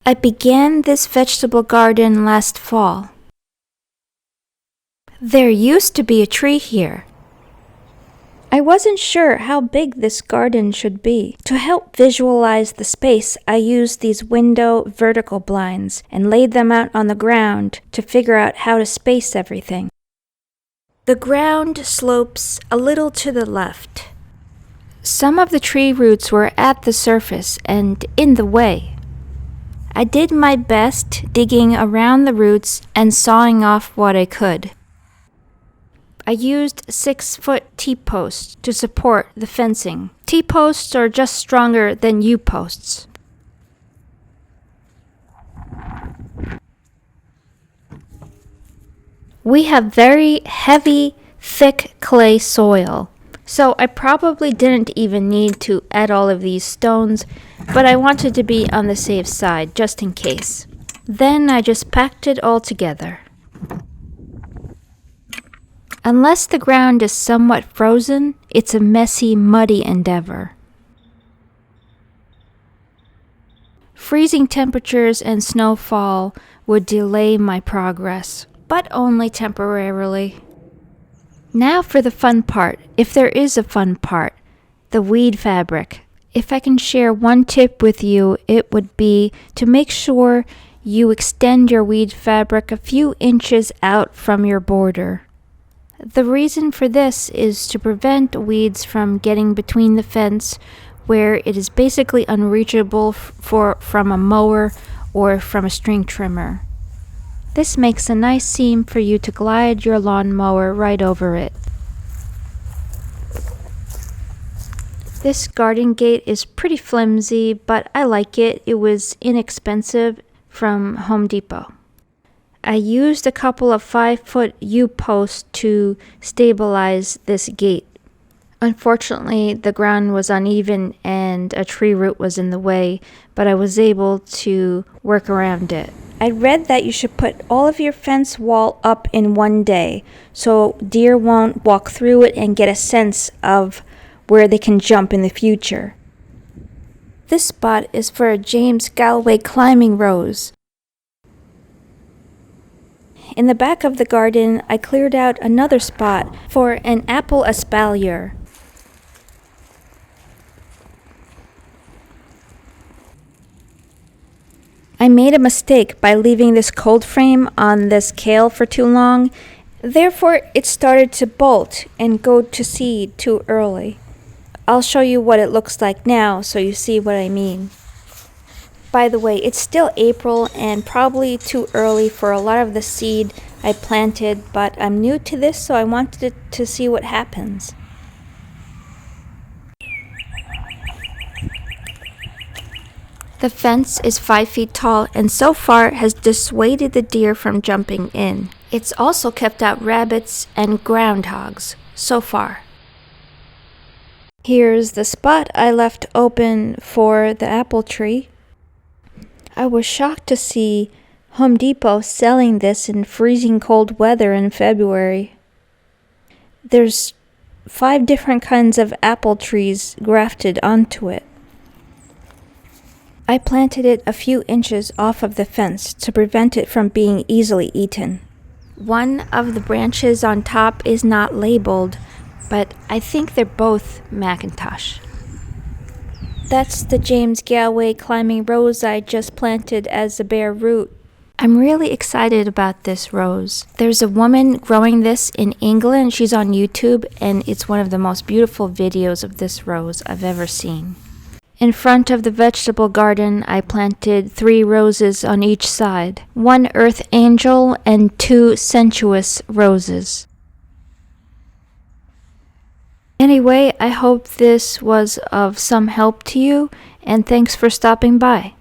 I began this vegetable garden last fall. There used to be a tree here. I wasn't sure how big this garden should be. To help visualize the space, I used these window vertical blinds and laid them out on the ground to figure out how to space everything. The ground slopes a little to the left. Some of the tree roots were at the surface and in the way. I did my best digging around the roots and sawing off what I could. I used 6-foot T-posts to support the fencing. T-posts are just stronger than U-posts. We have very heavy, thick clay soil, so I probably didn't even need to add all of these stones, but I wanted to be on the safe side just in case. Then I just packed it all together. Unless the ground is somewhat frozen, it's a messy, muddy endeavor. Freezing temperatures and snowfall would delay my progress, but only temporarily. Now for the fun part, if there is a fun part, the weed fabric. If I can share one tip with you, it would be to make sure you extend your weed fabric a few inches out from your border. The reason for this is to prevent weeds from getting between the fence where it is basically unreachable from a mower or from a string trimmer. This makes a nice seam for you to glide your lawnmower right over it. This garden gate is pretty flimsy, but I like it. It was inexpensive from Home Depot. I used a couple of 5-foot U-posts to stabilize this gate. Unfortunately, the ground was uneven and a tree root was in the way, but I was able to work around it. I read that you should put all of your fence wall up in one day, so deer won't walk through it and get a sense of where they can jump in the future. This spot is for a James Galway climbing rose. In the back of the garden, I cleared out another spot for an apple espalier. I made a mistake by leaving this cold frame on this kale for too long. Therefore, it started to bolt and go to seed too early. I'll show you what it looks like now so you see what I mean. By the way, it's still April and probably too early for a lot of the seed I planted, but I'm new to this, so I wanted to see what happens. The fence is 5 feet tall and so far has dissuaded the deer from jumping in. It's also kept out rabbits and groundhogs, so far. Here's the spot I left open for the apple tree. I was shocked to see Home Depot selling this in freezing cold weather in February. There's 5 different kinds of apple trees grafted onto it. I planted it a few inches off of the fence to prevent it from being easily eaten. One of the branches on top is not labeled, but I think they're both Macintosh. That's the James Galway climbing rose I just planted as a bare root. I'm really excited about this rose. There's a woman growing this in England. She's on YouTube, and it's one of the most beautiful videos of this rose I've ever seen. In front of the vegetable garden, I planted 3 roses on each side, 1 earth angel and 2 sensuous roses. Anyway, I hope this was of some help to you, and thanks for stopping by.